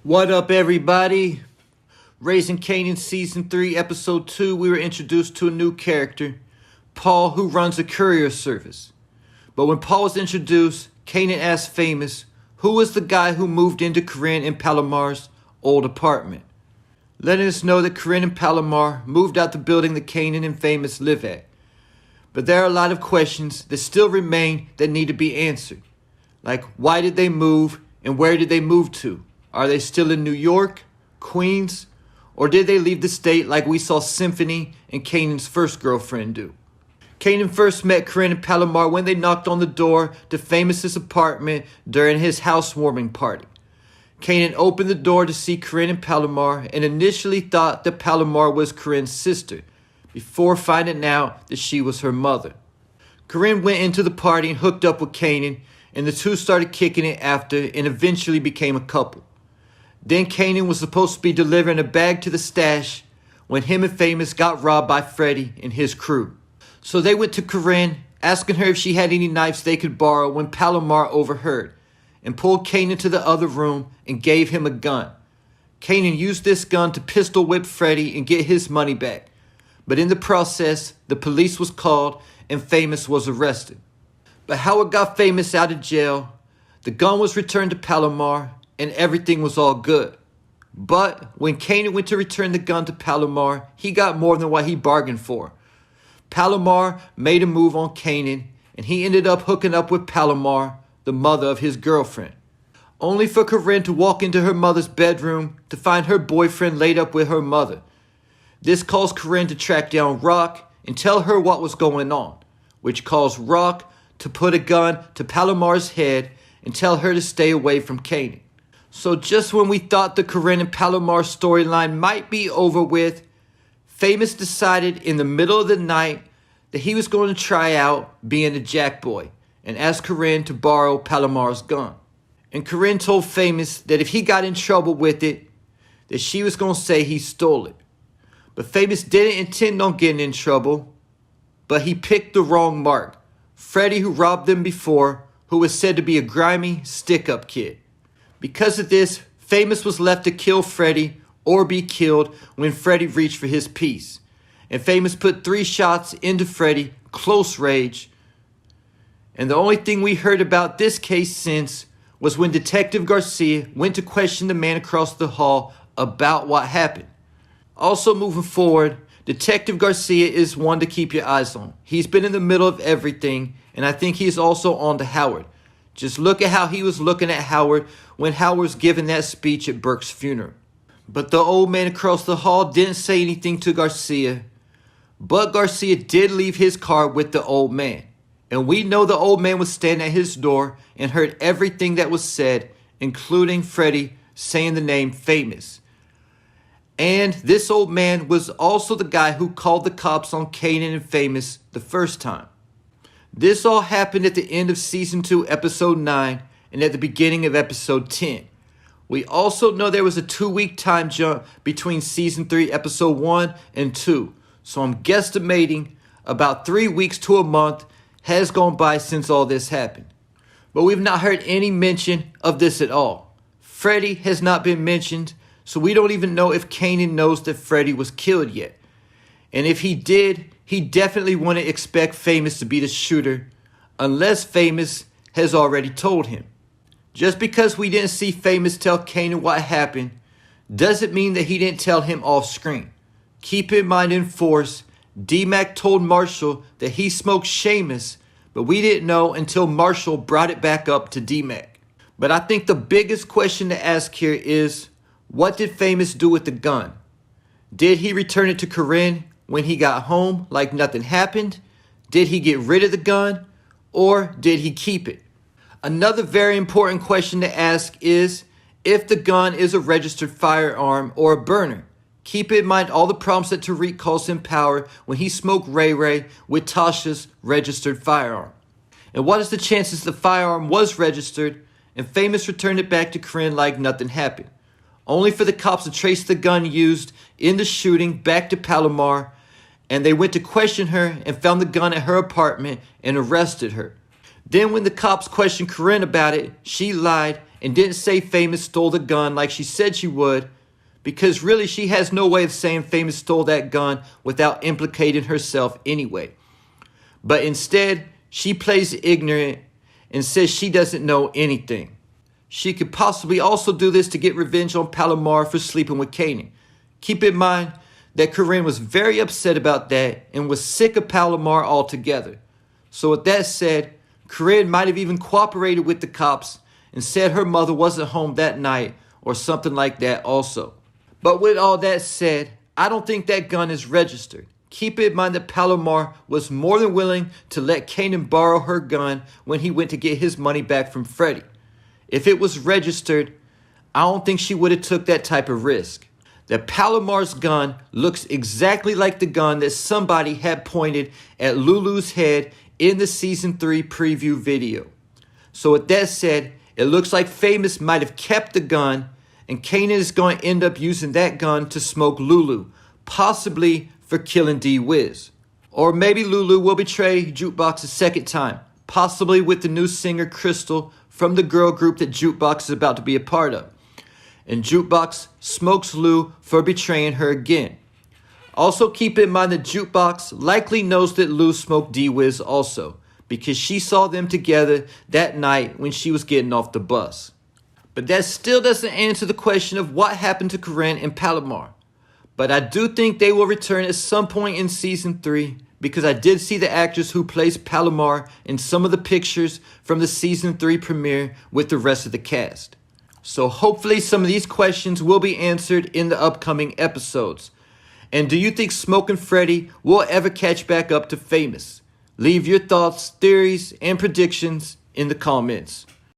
What up, everybody? Raising Kanan Season 3, Episode 2, we were introduced to a new character, Paul, who runs a courier service. But when Paul was introduced, Kanan asked Famous who was the guy who moved into Karin and Palomar's old apartment, letting us know that Karin and Palomar moved out the building that Kanan and Famous live at. But there are a lot of questions that still remain that need to be answered. Like, why did they move and where did they move to? Are they still in New York, Queens, or did they leave the state like we saw Symphony and Kanan's first girlfriend do? Kanan first met Karin and Palomar when they knocked on the door to Famous's apartment during his housewarming party. Kanan opened the door to see Karin and Palomar and initially thought that Palomar was Karin's sister, before finding out that she was her mother. Karin went into the party and hooked up with Kanan, and the two started kicking it after and eventually became a couple. Then Kanan was supposed to be delivering a bag to the stash when him and Famous got robbed by Freddy and his crew. So they went to Karin, asking her if she had any knives they could borrow, when Palomar overheard and pulled Kanan to the other room and gave him a gun. Kanan used this gun to pistol whip Freddy and get his money back. But in the process, the police was called and Famous was arrested. But Howard got Famous out of jail, the gun was returned to Palomar, and everything was all good. But when Kanan went to return the gun to Palomar, he got more than what he bargained for. Palomar made a move on Kanan, and he ended up hooking up with Palomar, the mother of his girlfriend. Only for Karin to walk into her mother's bedroom to find her boyfriend laid up with her mother. This caused Karin to track down Rock and tell her what was going on, which caused Rock to put a gun to Palomar's head and tell her to stay away from Kanan. So just when we thought the Karin and Palomar storyline might be over with, Famous decided in the middle of the night that he was going to try out being a jack boy and asked Karin to borrow Palomar's gun. And Karin told Famous that if he got in trouble with it, that she was going to say he stole it. But Famous didn't intend on getting in trouble, but he picked the wrong mark. Freddy, who robbed them before, who was said to be a grimy, stick-up kid. Because of this, Famous was left to kill Freddy or be killed when Freddy reached for his piece. And Famous put 3 shots into Freddy, close range. And the only thing we heard about this case since was when Detective Garcia went to question the man across the hall about what happened. Also moving forward, Detective Garcia is one to keep your eyes on. He's been in the middle of everything, and I think he's also on to Howard. Just look at how he was looking at Howard when Howard was giving that speech at Burke's funeral. But the old man across the hall didn't say anything to Garcia. But Garcia did leave his car with the old man. And we know the old man was standing at his door and heard everything that was said, including Freddy saying the name Famous. And this old man was also the guy who called the cops on Kanan and Famous the first time. This all happened at the end of Season 2, Episode 9, and at the beginning of Episode 10. We also know there was a 2-week time jump between Season 3, Episode 1 and 2. So I'm guesstimating about 3 weeks to a month has gone by since all this happened. But we've not heard any mention of this at all. Freddy has not been mentioned, so we don't even know if Kanan knows that Freddy was killed yet. And if he did, he definitely wouldn't expect Famous to be the shooter, unless Famous has already told him. Just because we didn't see Famous tell Kanan what happened, doesn't mean that he didn't tell him off screen. Keep in mind in Force, D-Mac told Marshall that he smoked Seamus, but we didn't know until Marshall brought it back up to D-Mac. But I think the biggest question to ask here is, what did Famous do with the gun? Did he return it to Karin when he got home like nothing happened? Did he get rid of the gun? Or did he keep it? Another very important question to ask is if the gun is a registered firearm or a burner. Keep in mind all the problems that Tariq calls him Power when he smoked Ray Ray with Tasha's registered firearm. And what is the chances the firearm was registered and Famous returned it back to Karin like nothing happened? Only for the cops to trace the gun used in the shooting back to Palomar, and they went to question her and found the gun at her apartment and arrested her. Then when the cops questioned Karin about it, she lied and didn't say Famous stole the gun like she said she would, because really she has no way of saying Famous stole that gun without implicating herself anyway. But instead, she plays ignorant and says she doesn't know anything. She could possibly also do this to get revenge on Palomar for sleeping with Kanan. Keep in mind that Corinne was very upset about that and was sick of Palomar altogether. So with that said, Corinne might have even cooperated with the cops and said her mother wasn't home that night or something like that also. But with all that said, I don't think that gun is registered. Keep in mind that Palomar was more than willing to let Kanan borrow her gun when he went to get his money back from Freddie. If it was registered, I don't think she would have took that type of risk. That Palomar's gun looks exactly like the gun that somebody had pointed at Lulu's head in the season 3 preview video. So with that said, it looks like Famous might have kept the gun, and Kanan is going to end up using that gun to smoke Lulu, possibly for killing D-Wiz. Or maybe Lulu will betray Jukebox a second time, possibly with the new singer Crystal from the girl group that Jukebox is about to be a part of. And Jukebox smokes Lou for betraying her again. Also keep in mind that Jukebox likely knows that Lou smoked D-Wiz also, because she saw them together that night when she was getting off the bus. But that still doesn't answer the question of what happened to Karin and Palomar. But I do think they will return at some point in season 3, because I did see the actress who plays Palomar in some of the pictures from the season 3 premiere with the rest of the cast. So hopefully some of these questions will be answered in the upcoming episodes. And do you think Smoke and Freddie will ever catch back up to Famous? Leave your thoughts, theories, and predictions in the comments.